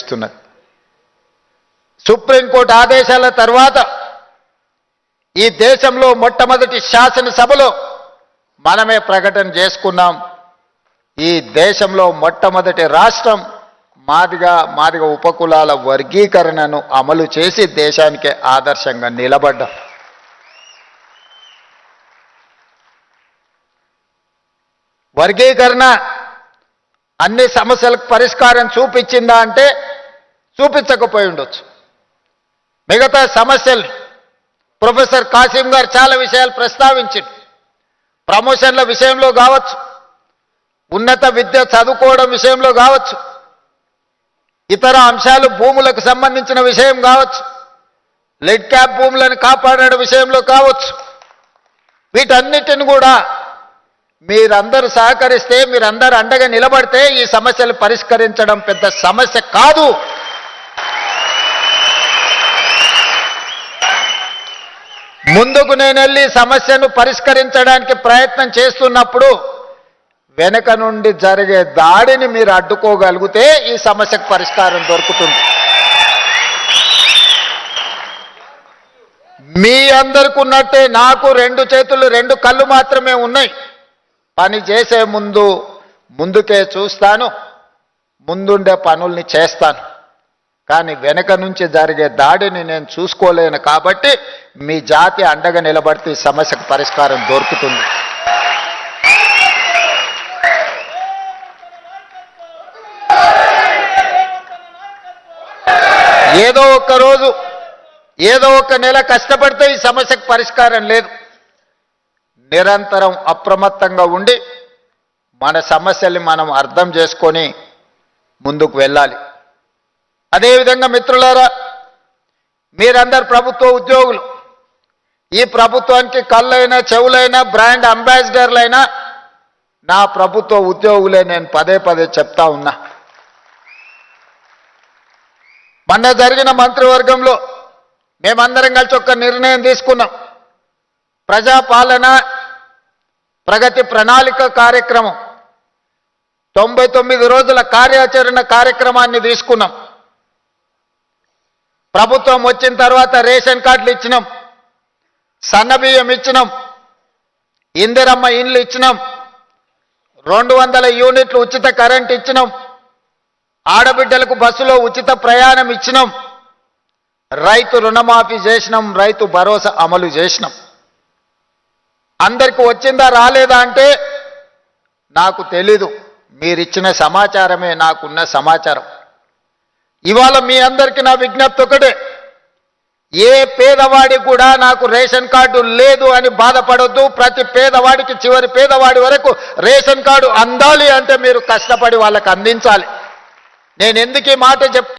కనిపిస్తున్నది. సుప్రీంకోర్టు ఆదేశాల తర్వాత ఈ దేశంలో మొట్టమొదటి శాసనసభలో మనమే ప్రకటన చేసుకున్నాం. ఈ దేశంలో మొట్టమొదటి రాష్ట్రం మాదిగ ఉపకులాల వర్గీకరణను అమలు చేసి దేశానికే ఆదర్శంగా నిలబడ్డాం. వర్గీకరణ అన్ని సమస్యలకు పరిష్కారం చూపించిందా అంటే చూపించకపోయి ఉండొచ్చు. మిగతా సమస్యలు ప్రొఫెసర్ కాసిం గారు చాలా విషయాలు ప్రస్తావించారు. ప్రమోషన్ల విషయంలో కావచ్చు, ఉన్నత విద్య చదువుకోవడం విషయంలో కావచ్చు, ఇతర అంశాలు భూములకు సంబంధించిన విషయం కావచ్చు, లెడ్ క్యాప్ భూములను కాపాడడం విషయంలో కావచ్చు, వీటన్నిటిని కూడా మీరందరూ సహకరిస్తే, మీరందరూ అండగా నిలబడితే ఈ సమస్యలు పరిష్కరించడం పెద్ద సమస్య కాదు. ముందుకు నేను వెళ్ళి సమస్యను పరిష్కరించడానికి ప్రయత్నం చేస్తున్నప్పుడు వెనక నుండి జరిగే దాడిని మీరు అడ్డుకోగలిగితే ఈ సమస్యకు పరిష్కారం దొరుకుతుంది. మీ అందరికి ఉన్నట్టే నాకు 2 చేతులు 2 కళ్ళు మాత్రమే ఉన్నాయి. పని చేసే ముందుకే చూస్తాను, ముందుండే పనుల్ని చేస్తాను. కానీ వెనక నుంచి జరిగే దాడిని నేను చూసుకోలేను. కాబట్టి మీ జాతి అండగా నిలబడితే ఈ సమస్యకు పరిష్కారం దొరుకుతుంది. ఏదో ఒక రోజు, ఏదో ఒక నెల కష్టపడితే ఈ సమస్యకు పరిష్కారం లేదు. నిరంతరం అప్రమత్తంగా ఉండి మన సమస్యల్ని మనం అర్థం చేసుకొని ముందుకు వెళ్ళాలి. అదేవిధంగా మిత్రులారా, మీరందరు ప్రభుత్వ ఉద్యోగులు. ఈ ప్రభుత్వానికి కళ్ళైనా చెవులైనా బ్రాండ్ అంబాసిడర్లైనా నా ప్రభుత్వ ఉద్యోగులే. నేను పదే చెప్తా ఉన్నా. మొన్న జరిగిన మంత్రివర్గంలో మేమందరం కలిసి ఒక నిర్ణయం తీసుకున్నాం. ప్రజాపాలన ప్రగతి ప్రణాళిక కార్యక్రమం 99 రోజుల కార్యాచరణ కార్యక్రమాన్ని తీసుకున్నాం. ప్రభుత్వం వచ్చిన తర్వాత రేషన్ కార్డులు ఇచ్చినాం, సన్నబియ్యం ఇచ్చినాం, ఇందిరమ్మ ఇండ్లు ఇచ్చినాం, 200 యూనిట్లు ఉచిత కరెంట్ ఇచ్చినాం, ఆడబిడ్డలకు బస్సులో ఉచిత ప్రయాణం ఇచ్చినాం, రైతు రుణమాఫీ చేసినాం, రైతు భరోసా అమలు చేసినాం. అందరికీ వచ్చిందా రాలేదా అంటే నాకు తెలీదు. మీరిచ్చిన సమాచారమే నాకున్న సమాచారం. ఇవాళ మీ అందరికీ నా విజ్ఞప్తి ఒకటే, ఏ పేదవాడికి కూడా నాకు రేషన్ కార్డు లేదు అని బాధపడొద్దు. ప్రతి పేదవాడికి, చివరి పేదవాడి వరకు రేషన్ కార్డు అందాలి అంటే మీరు కష్టపడి వాళ్ళకి అందించాలి. నేను ఎందుకు ఈ మాట